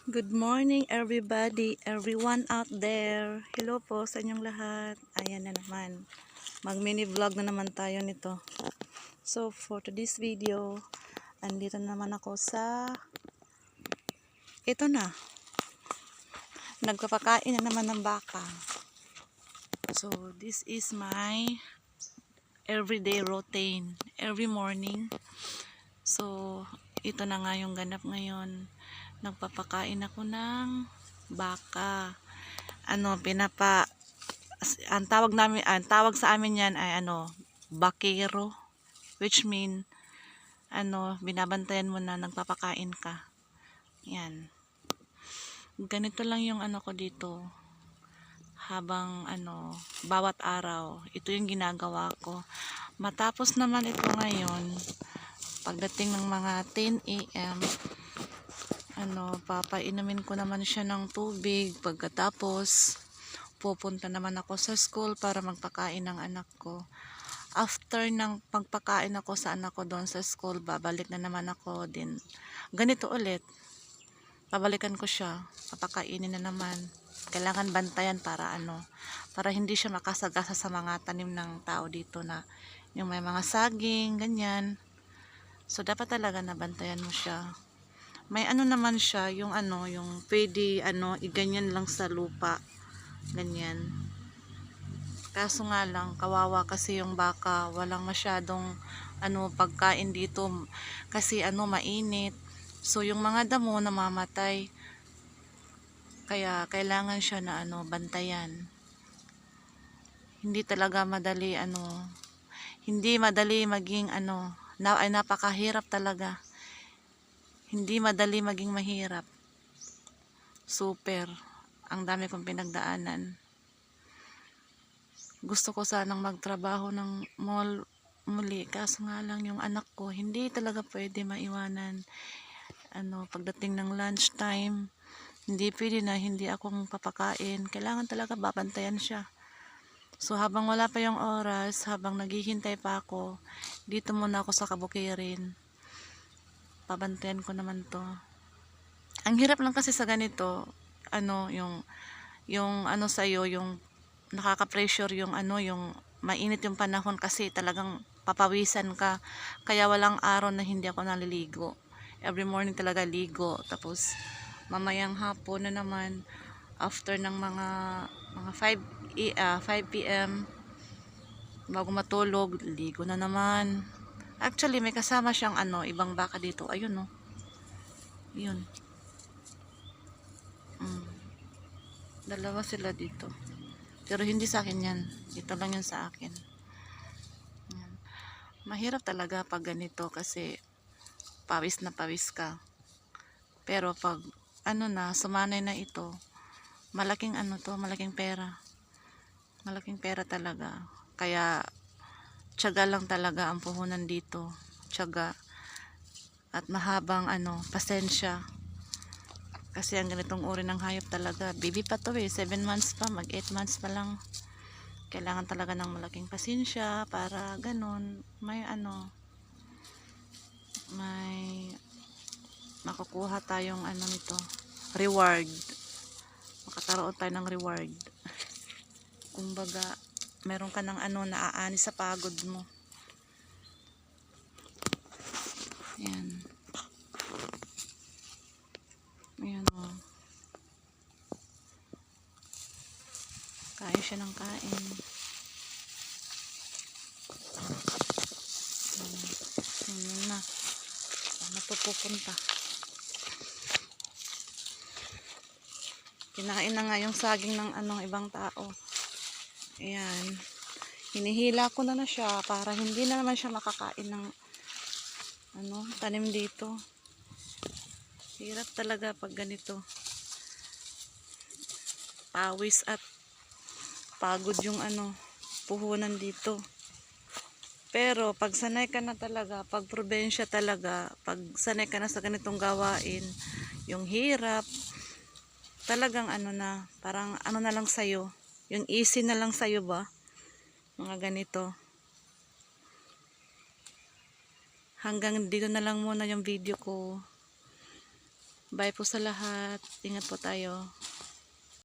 Good morning everybody, everyone out there. Hello po sa inyong lahat. Ayan na naman. Mag mini vlog na naman tayo nito. So for today's video, andito na naman ako sa ito na. Nagpapakain na naman ng baka. So this is my everyday routine. Every morning. So ito na nga yung ganap ngayon. Nagpapakain ako ng baka. Ang tawag sa amin yan ay bakero, which mean binabantayan mo na nagpapakain ka. Yan. Ganito lang yung ko dito habang bawat araw. Ito yung ginagawa ko. Matapos naman ito ngayon, pagdating ng mga 10 AM, papainumin ko naman siya ng tubig. Pagkatapos, pupunta naman ako sa school para magpakain ng anak ko. After ng pagpakain ako sa anak ko doon sa school, babalik na naman ako din. Ganito ulit. Babalikan ko siya. Papakainin na naman. Kailangan bantayan para para hindi siya makasagasa sa mga tanim ng tao dito na yung may mga saging, ganyan. So, dapat talaga nabantayan mo siya. May naman siya, yung pwede, iganyan lang sa lupa. Ganyan. Kaso nga lang, kawawa kasi yung baka, walang masyadong pagkain dito kasi mainit. So yung mga damo namamatay. Kaya kailangan siya na bantayan. Hindi talaga madali hindi madali maging napakahirap talaga. Hindi madali maging mahirap. Super. Ang dami kong pinagdaanan. Gusto ko sanang magtrabaho ng mall muli, kaso nga lang yung anak ko hindi talaga pwede maiwanan. Pagdating ng lunch time, hindi pwede na hindi akong papakain. Kailangan talaga babantayan siya. So habang wala pa yung oras, habang naghihintay pa ako, dito muna ako sa kabukirin. Pabantayan ko naman to. Ang hirap lang kasi sa ganito, yung sa'yo, yung nakaka-pressure yung yung mainit yung panahon kasi talagang papawisan ka. Kaya walang araw na hindi ako naliligo. Every morning talaga ligo. Tapos mamayang hapon na naman after ng mga 5 PM bago matulog, ligo na naman. Actually, may kasama siyang ibang baka dito. Ayun, no. Yun. Dalawa sila dito. Pero hindi sa akin yan. Ito lang yun sa akin. Yan. Mahirap talaga pag ganito kasi pawis na pawis ka. Pero pag sumanay na ito, malaking malaking pera. Malaking pera talaga. Kaya tiyaga lang talaga ang puhunan dito. Tiyaga. At mahabang pasensya. Kasi ang ganitong uri ng hayop talaga, baby pa to 7 months pa, mag 8 months pa lang. Kailangan talaga ng malaking pasensya para ganun, may may makukuha tayong nito, reward. Makakaroon tayo ng reward. Kumbaga, meron ka ng naaani sa pagod mo. Yan. Ayan o. Kain siya ng kain. Ayan na. Saan pupunta? Kinain na nga yung saging ng ibang tao. Ayan. Hinihila ko na siya para hindi na naman siya makakain ng tanim dito. Hirap talaga pag ganito. Pawis at pagod yung puhunan dito. Pero pag sanay ka na talaga, pag probensya talaga, pag sanay ka na sa ganitong gawain, yung hirap, talagang parang na lang sa'yo. Yung easy na lang sa'yo ba? Mga ganito. Hanggang dito na lang muna yung video ko. Bye po sa lahat. Ingat po tayo.